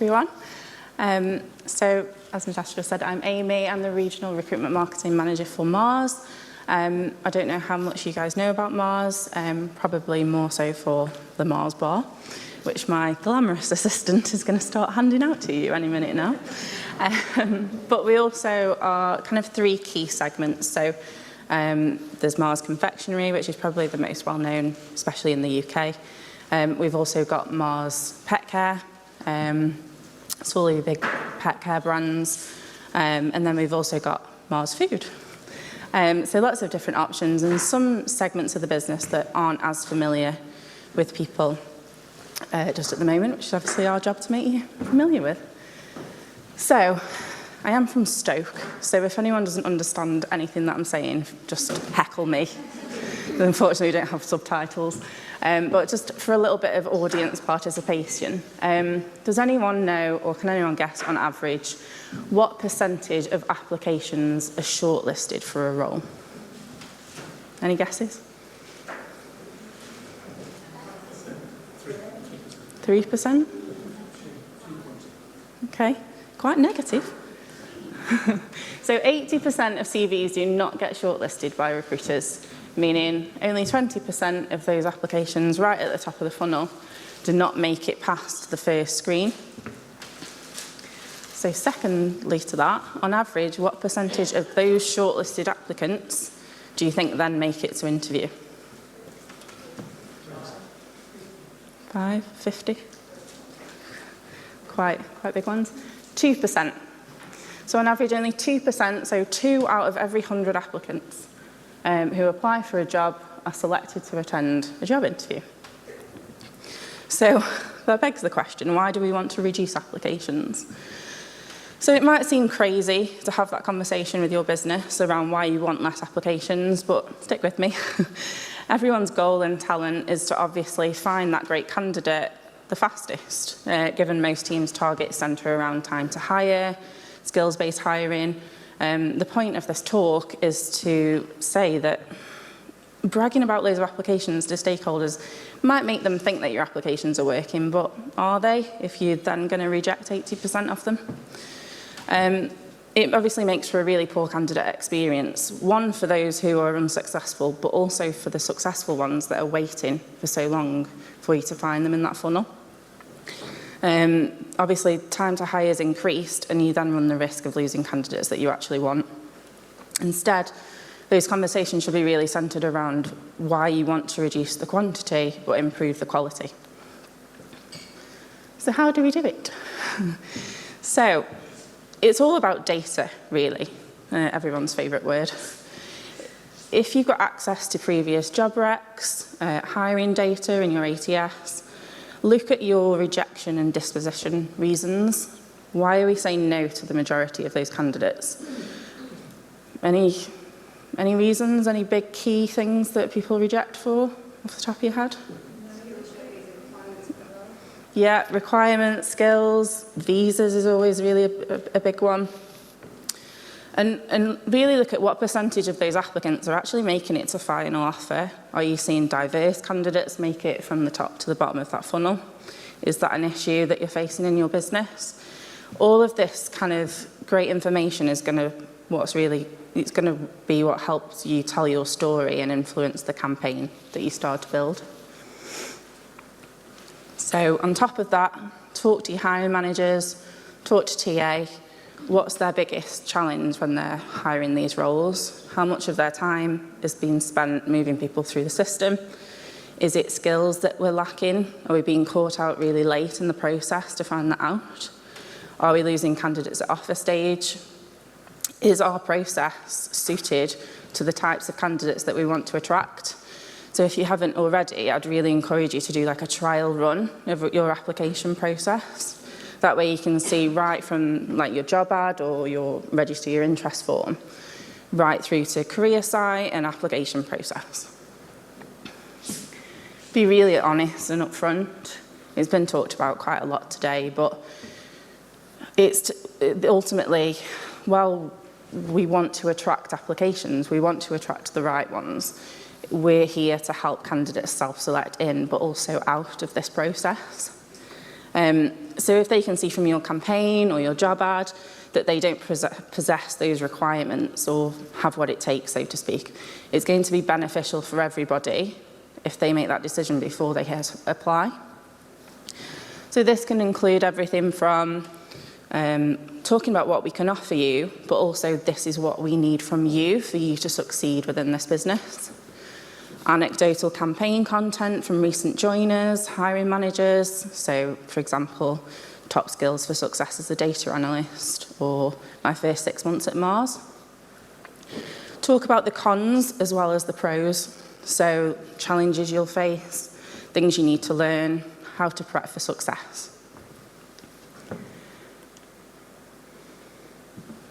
everyone. So, as Natasha just said, I'm Amy. I'm the Regional Recruitment Marketing Manager for Mars. I don't know how much you guys know about Mars, probably more so for the Mars bar, which my glamorous assistant is going to start handing out to you any minute now. But we also are kind of three key segments. So there's Mars Confectionery, which is probably the most well-known, especially in the UK. We've also got Mars Pet Care, it's all the big pet care brands. And then we've also got Mars Food. So lots of different options and some segments of the business that aren't as familiar with people just at the moment, which is obviously our job to make you familiar with. So I am from Stoke, so if anyone doesn't understand anything that I'm saying, just heckle me. Unfortunately, we don't have subtitles. But just for a little bit of audience participation, does anyone know, or can anyone guess on average, what percentage of applications are shortlisted for a role? Any guesses? 3%? Okay, quite negative. So 80% of CVs do not get shortlisted by recruiters, meaning only 20% of those applications right at the top of the funnel do not make it past the first screen. So secondly to that, on average, what percentage of those shortlisted applicants do you think then make it to interview? 5, 50? Quite big ones. 2%. So on average, only 2%, so 2 out of every 100 applicants who apply for a job are selected to attend a job interview. So that begs the question, why do we want to reduce applications? So it might seem crazy to have that conversation with your business around why you want less applications, but stick with me. Everyone's goal and talent is to obviously find that great candidate the fastest, given most teams' targets centre around time to hire, skills-based hiring. The point of this talk is to say that bragging about loads of applications to stakeholders might make them think that your applications are working, but are they, if you're then going to reject 80% of them? It obviously makes for a really poor candidate experience, one for those who are unsuccessful, but also for the successful ones that are waiting for so long for you to find them in that funnel. Obviously, time to hire is increased, and you then run the risk of losing candidates that you actually want. Instead, those conversations should be really centred around why you want to reduce the quantity but improve the quality. So how do we do it? So it's all about data, really, everyone's favourite word. If you've got access to previous job recs, hiring data in your ATS, look at your rejection and disposition reasons. Why are we saying no to the majority of those candidates? Any reasons, any big key things that people reject for, off the top of your head? Yeah, requirements, skills, visas is always really a big one. And really look at what percentage of those applicants are actually making it to final offer. Are you seeing diverse candidates make it from the top to the bottom of that funnel? Is that an issue that you're facing in your business? All of this kind of great information is going to, it's going to be what helps you tell your story and influence the campaign that you start to build. So on top of that, talk to your hiring managers, talk to TA. What's their biggest challenge when they're hiring these roles? How much of their time is being spent moving people through the system? Is it skills that we're lacking? Are we being caught out really late in the process to find that out? Are we losing candidates at offer stage? Is our process suited to the types of candidates that we want to attract? So if you haven't already, I'd really encourage you to do like a trial run of your application process. That way you can see right from like your job ad or your register your interest form, right through to career site and application process. Be really honest and upfront. It's been talked about quite a lot today, but it's ultimately, well, we want to attract applications, we want to attract the right ones. We're here to help candidates self-select in, but also out of this process. So if they can see from your campaign or your job ad that they don't possess those requirements or have what it takes, so to speak, it's going to be beneficial for everybody if they make that decision before they apply. So this can include everything from talking about what we can offer you, but also this is what we need from you for you to succeed within this business. Anecdotal campaign content from recent joiners, hiring managers. So, for example, top skills for success as a data analyst, or my first 6 months at Mars. Talk about the cons as well as the pros. So, challenges you'll face, things you need to learn, how to prep for success.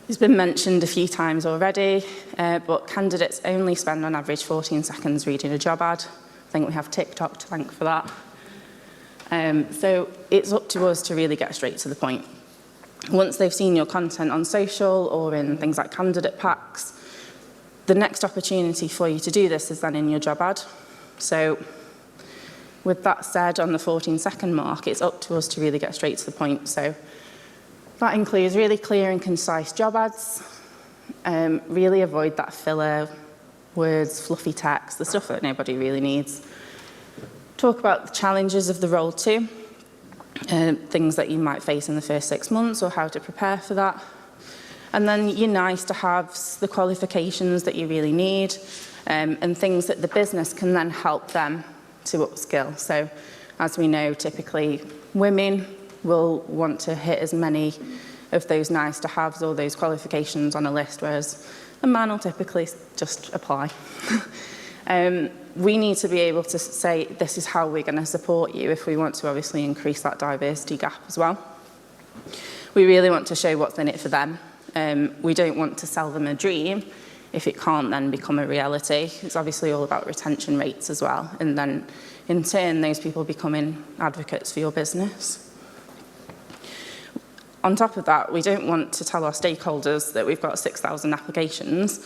It's been mentioned a few times already, but candidates only spend on average 14 seconds reading a job ad. I think we have TikTok to thank for that. So it's up to us to really get straight to the point. Once they've seen your content on social or in things like candidate packs, the next opportunity for you to do this is then in your job ad. So with that said, on the 14-second mark, it's up to us to really get straight to the point. So that includes really clear and concise job ads. Really avoid that filler words, fluffy text, the stuff that nobody really needs. Talk about the challenges of the role too, things that you might face in the first 6 months or how to prepare for that. And then your nice to haves, the qualifications that you really need, and things that the business can then help them to upskill. So as we know, typically women will want to hit as many of those nice to haves or those qualifications on a list, whereas a man will typically just apply. We need to be able to say this is how we're going to support you if we want to obviously increase that diversity gap as well. We really want to show what's in it for them. We don't want to sell them a dream if it can't then become a reality. It's obviously all about retention rates as well, and then in turn those people becoming advocates for your business. On top of that, we don't want to tell our stakeholders that we've got 6,000 applications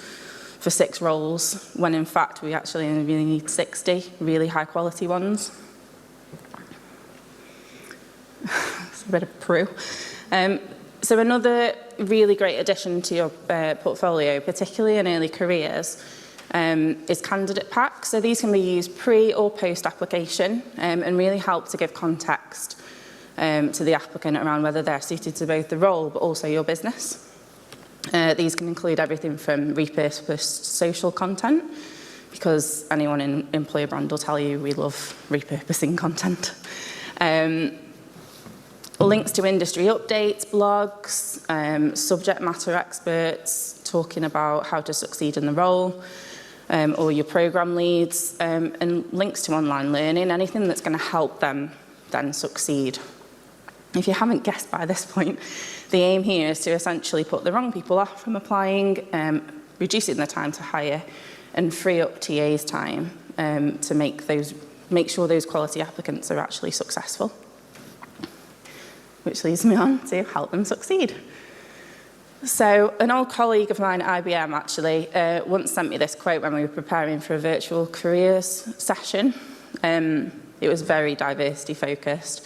for 6 roles, when in fact we actually only really need 60 really high quality ones. It's a bit of Peru. So another really great addition to your portfolio, particularly in early careers, is candidate packs. So these can be used pre or post application and really help to give context to the applicant around whether they're suited to both the role but also your business. These can include everything from repurposed social content, because anyone in employer brand will tell you we love repurposing content. Links to industry updates, blogs, subject matter experts talking about how to succeed in the role, or your program leads, and links to online learning, anything that's going to help them then succeed. If you haven't guessed by this point, the aim here is to essentially put the wrong people off from applying, reducing the time to hire, and free up TA's time to make sure those quality applicants are actually successful. Which leads me on to help them succeed. So an old colleague of mine at IBM actually once sent me this quote when we were preparing for a virtual careers session. It was very diversity focused.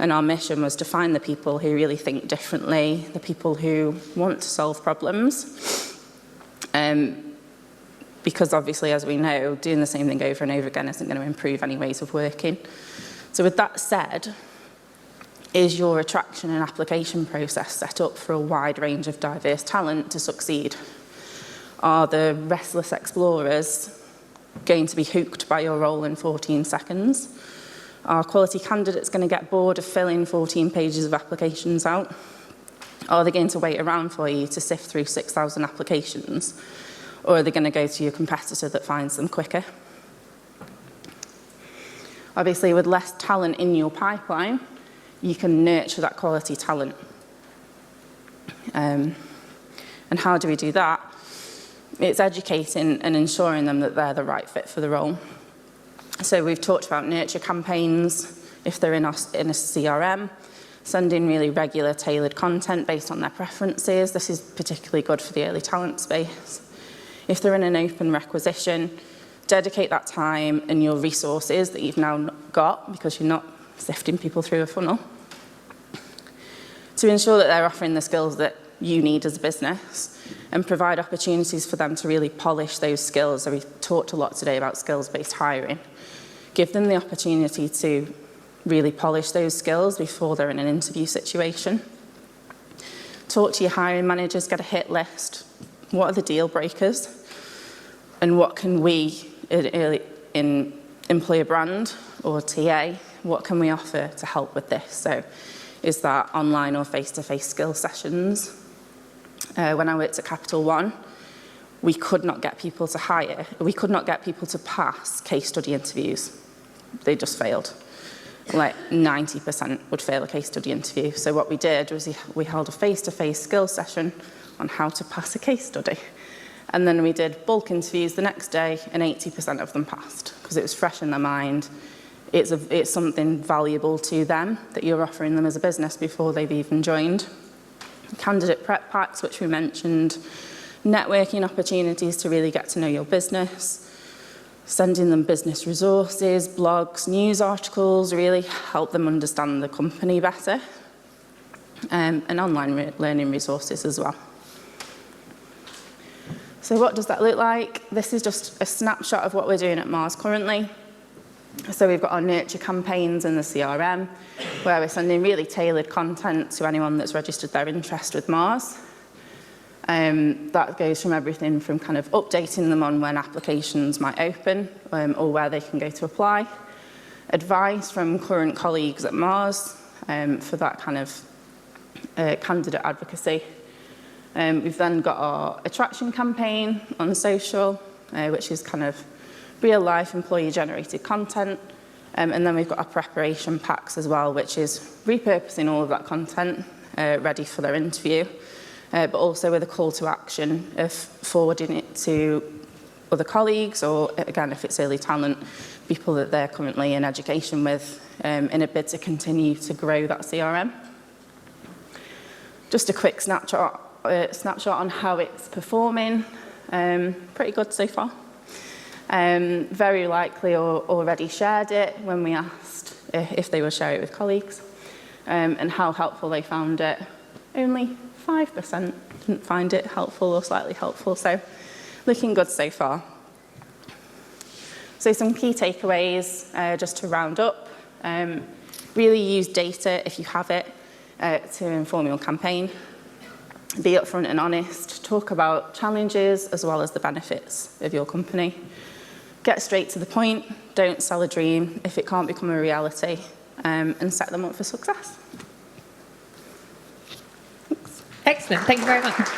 And our mission was to find the people who really think differently, the people who want to solve problems. Because obviously, as we know, doing the same thing over and over again isn't going to improve any ways of working. So with that said, is your attraction and application process set up for a wide range of diverse talent to succeed? Are the restless explorers going to be hooked by your role in 14 seconds? Are quality candidates going to get bored of filling 14 pages of applications out? Are they going to wait around for you to sift through 6,000 applications? Or are they going to go to your competitor that finds them quicker? Obviously, with less talent in your pipeline, you can nurture that quality talent. And how do we do that? It's educating and ensuring them that they're the right fit for the role. So we've talked about nurture campaigns, if they're in a CRM, sending really regular tailored content based on their preferences. This is particularly good for the early talent space. If they're in an open requisition, dedicate that time and your resources that you've now got, because you're not sifting people through a funnel, to ensure that they're offering the skills that you need as a business and provide opportunities for them to really polish those skills. So we talked a lot today about skills-based hiring. Give them the opportunity to really polish those skills before they're in an interview situation. Talk to your hiring managers, get a hit list. What are the deal breakers? And what can we, in employer brand or TA, what can we offer to help with this? So is that online or face-to-face skill sessions? When I worked at Capital One, we could not get people to hire. We could not get people to pass case study interviews. They just failed. Like 90% would fail a case study interview. So what we did was we held a face-to-face skill session on how to pass a case study. And then we did bulk interviews the next day, and 80% of them passed because it was fresh in their mind. It's something valuable to them that you're offering them as a business before they've even joined. Candidate prep packs, which we mentioned, networking opportunities to really get to know your business, sending them business resources, blogs, news articles, really help them understand the company better, and online learning resources as well. So what does that look like? This is just a snapshot of what we're doing at Mars currently. So we've got our nurture campaigns in the CRM, where we're sending really tailored content to anyone that's registered their interest with Mars. That goes from everything from kind of updating them on when applications might open or where they can go to apply. Advice from current colleagues at Mars for that kind of candidate advocacy. We've then got our attraction campaign on social, which is kind of real-life employee-generated content. And then we've got our preparation packs as well, which is repurposing all of that content ready for their interview, but also with a call to action of forwarding it to other colleagues or, again, if it's early talent, people that they're currently in education with in a bid to continue to grow that CRM. Just a quick snapshot on how it's performing. Pretty good so far. Very likely already shared it when we asked if they will share it with colleagues, and how helpful they found it. Only 5% didn't find it helpful or slightly helpful, so looking good so far. So some key takeaways, just to round up. Really use data, if you have it, to inform your campaign. Be upfront and honest. Talk about challenges as well as the benefits of your company. Get straight to the point. Don't sell a dream if it can't become a reality, and set them up for success. Thanks. Excellent. Thank you very much.